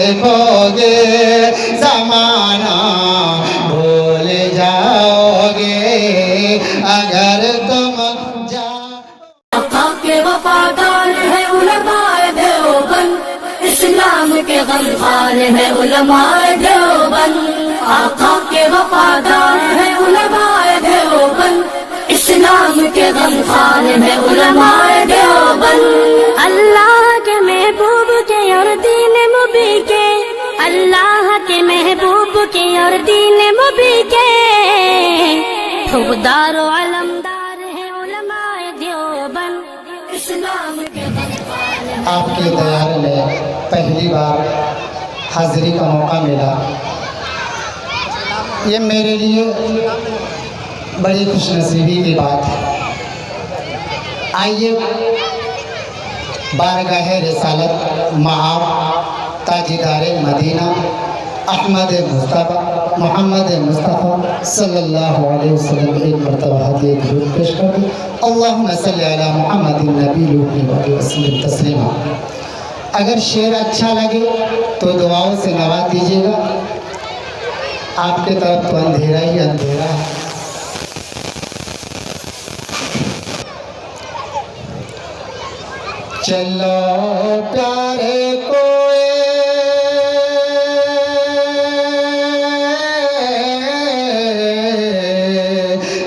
देखोगे ज़माना भूल जाओगे अगर तुम के वफादार है उलमाए देवबंद, इस्लाम के गमखार है उलमाए देवबंद। आका के वफादार है उलमाए देवबंद, इस्लाम के गमखार है उलमाए देवबंद। अल्लाह के महबूब के और दीन मुबी के, अल्लाह के महबूब के और दीन मुबी के ठुकदार अलमदार है उलमाए देवबंद, इस्लाम के गमखार है। आपके दयार में पहली बार हाज़िरी का मौका मिला, ये मेरे लिए बड़ी खुशनसीबी की बात है। आइए बारगाह रिसालत महाब ताजदार मदीना अहमद मुस्तफ़ा मोहम्मद मुस्तफ़ा सल्लल्लाहु अलैहि वसल्लम एक मरतबा हदीय दुरूद पेश कर दी। अल्लाहुम्मा सल्लि अला मुहम्मदिन नबील वसल्लम तस्लीमा। अगर शेर अच्छा लगे तो दुआओं से नवाज दीजिएगा। आपके तरफ तो अंधेरा ही अंधेरा है। चलो प्यारे कोए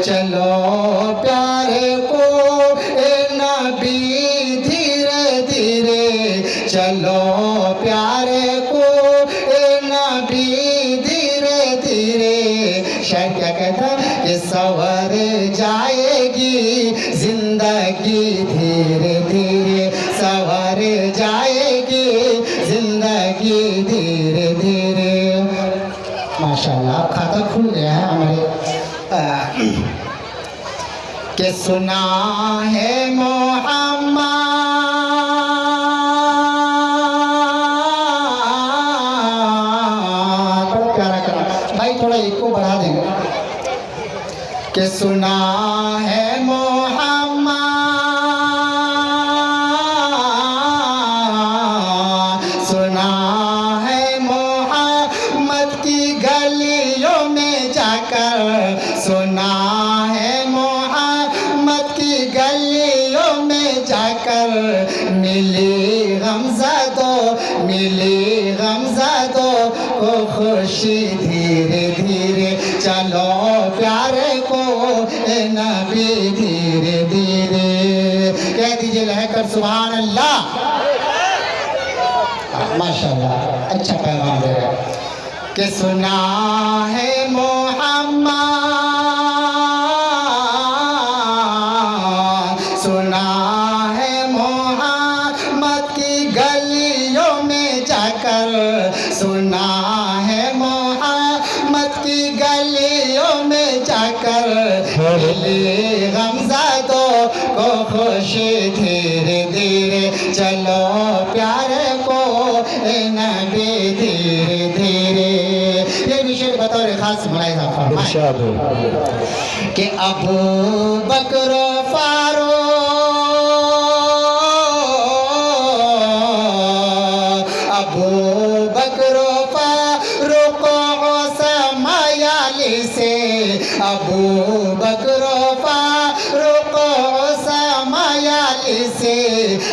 चलो प्यारे को ए नबी धीरे धीरे चलो प्यारे को ए नबी धीरे धीरे। शायद क्या कहता कि सवर जाएगी जिंदगी धीरे धीरे सवर जाएगी जिंदगी धीरे धीरे। माशाल्लाह आप खाता खुल गया है हमारे कि सुना है मोहम्मद। बड़ा प्यारा करा भाई, थोड़ा इको बढ़ा देंगे कि सुना है मोहम्मद, सुना है मोहम्मद की गलियों में जाकर, सुना है मोहम्मद की गलियों में जाकर मिली गमज़दों को खुशी धीरे धीरे। चलो प्यारे को ए नबी धीरे धीरे। कह दीजिए लहकर सुभान अल्लाह। माशाल्लाह अच्छा पैगाम दे रहे हैं कि सुना है मोहम्मद, सुना है मोहम्मद की गलियों में जाकर, सुना है मोहम्मद की गलियों में जाकर मिली गमज़दों को खुशी धीरे धीरे। चलो प्यारे को ए नबी धीरे धीरे। ये विषय बतौर खास मुलाहिज़ा फरमाएं कि अबू बकर फारूक, अबू बकर फारूक समायाली से, अबू बकर फारूक समायाली से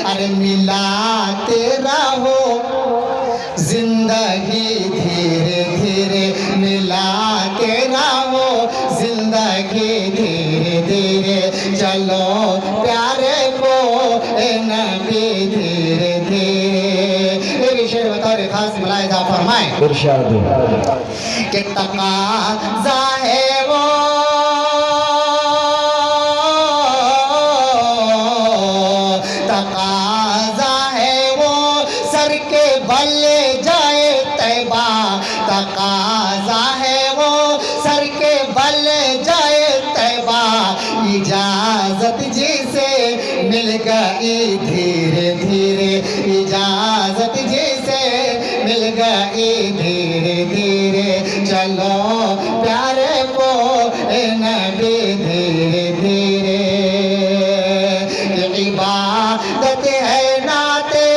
अरे मिलाते रहो जिंदगी धीरे धीरे, मिलाते रहो जिंदगी धीरे धीरे। चलो प्यारे को ए नबी धीरे धीरे। ये विषय बतौर खास मुलाहिज़ा फरमाएं कि तकाज़ा है वो, तकाज़ा है वो सर के बल जाए तैबा, तकाज़ा है वो सर के बल जाए तैबा। इजाज़त जिसे मिल गई धीरे धीरे, इजाज़त जिसे मिल गई धीरे धीरे। चलो प्यारे को ए नबी धीरे धीरे। ये इबादत है नाते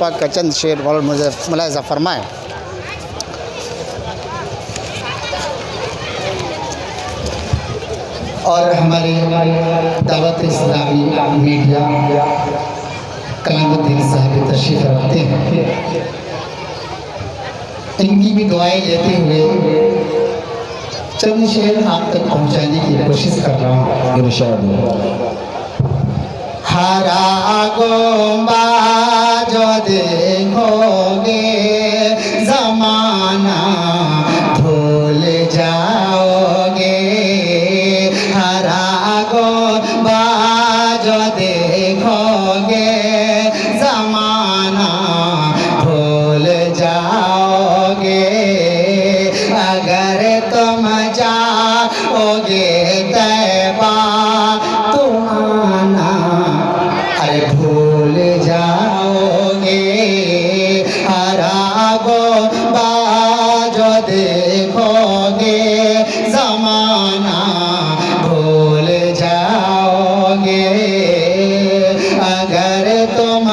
पाक का चंद शेर मुलाहिज़ा फरमाएँ। और हमारे दावत इस्लामी मीडिया कलामुद्दीन साहब तशरीफ़ रखते हैं, इनकी भी दुआएं लेते हुए चंद शेर आप तक पहुंचाने की कोशिश कर रहा हूँ इंशाअल्लाह। हरा गोंबा जो देखोगे ज़माना भूल जाओगे, हरा गोंबा जो देखोगे ज़माना भूल जाओगे, अगर तुम जाओगे तैबा तुम आना अरे भूल जाओगे, हरा गोंबा जो देखोगे ज़माना भूल जाओगे, अगर तुम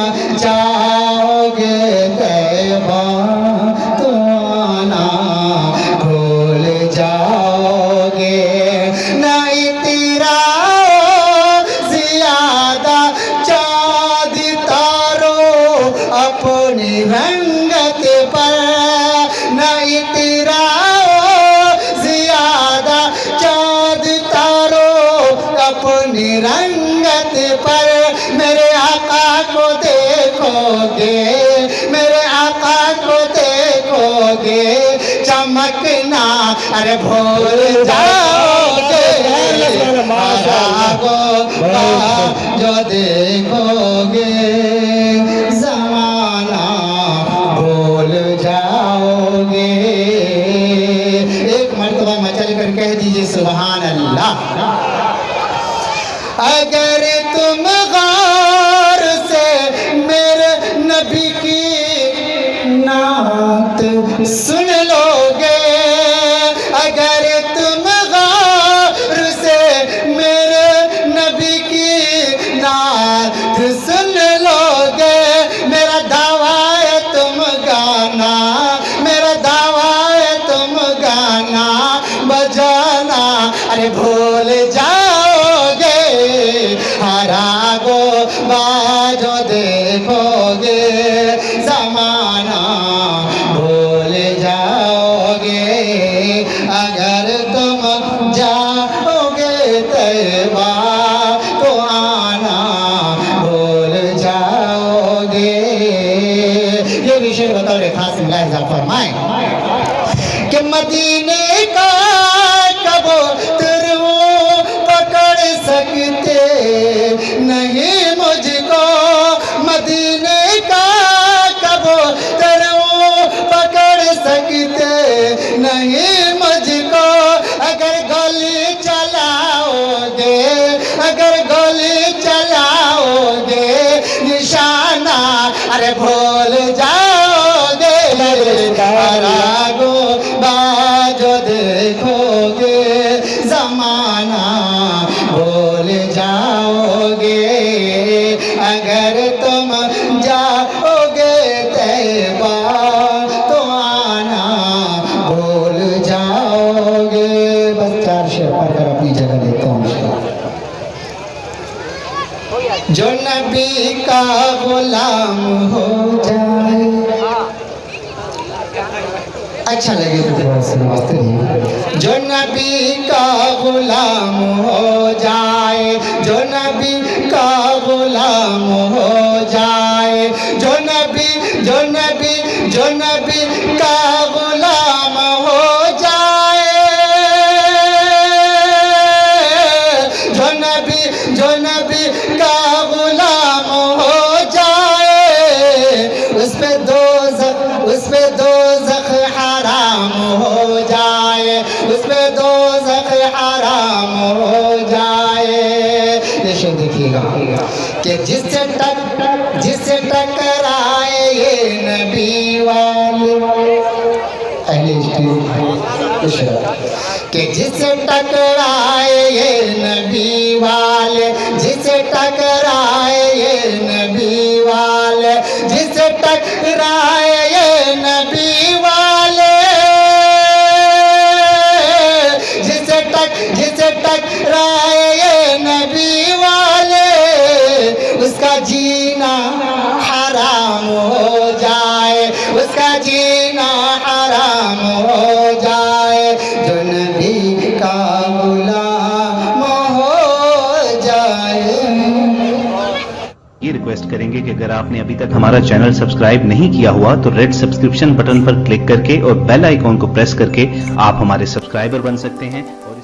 जाओगे तैबा तुम आना भूल जाओगे, नहीं तेरा ज़्यादा चाँद तारो अपनी रंगत पर, नहीं तेरा ज़्यादा चाँद तारो अपनी रंगत पर, मेरे आका को देखोगे, मेरे आका को देखोगे चमकना अरे भूल जाओगे, हरा गोंबा जो देखोगे ज़माना भूल जाओगे। एक मर्तबा मचल कर कह दीजिए सुभान अल्लाह। अगर तुम गौर से मेरे नबी की नात सुन लोगे, अगर तुम गौर से मेरे नबी की नात सुन लोगे, मेरा दावा है तुम गाना, मेरा दावा है तुम गाना बजाना अरे भूल जाओगे, हरा गोंबा जो देखोगे ज़माना भूल जाओगे, अगर तुम जाओगे तैबा तो आना भूल जाओगे। ये विषय बतौर खास मुलाहिज़ा फरमाएं कि मदीने का कबूतर वो पकड़ सकते नहीं मुझको, मदीने का कबूतर वो पकड़ सकते नहीं मुझको, अगर गोली चलाओगे, अगर गोली चलाओगे निशाना अरे भूल जाओगे, हरा गोंबा जो देखोगे ज़माना भूल जाओगे, अगर तुम जाओगे तैबा तो आना भूल जाओगे। बस चार शेर पढ़कर अपनी जगह लेता हूँ। जो नबी का गुलाम हो जाए, अच्छा लगे तो थोड़ा सा नमस्ते नहीं। जो नबी का गुलाम हो जाए, जो नबी का गुलाम हो जाए, जो नबी जो नबी जो नबी का गुलाम हो जाए, जो नबी का गुलाम हो जाए, उस पे दोज़ख हराम हो जाए, उस पे दोज़ख हराम हो जाए। ये शेर देखिएगा कि जिससे टकराए ये नबी वाले कि जिससे टकराए ये नबी वाले, जिससे टकराए ये नबी वाले, जिससे टक जिसे टकराए ये नबी वाले उसका जीना हराम हो जाए, उसका जीना हराम हो जाए, जो नबी का गुलाम हो जाए। ये रिक्वेस्ट करेंगे कि अगर आपने अभी तक हमारा चैनल सब्सक्राइब नहीं किया हुआ तो रेड सब्सक्रिप्शन बटन पर क्लिक करके और बेल आइकॉन को प्रेस करके आप हमारे सब्सक्राइबर बन सकते हैं। और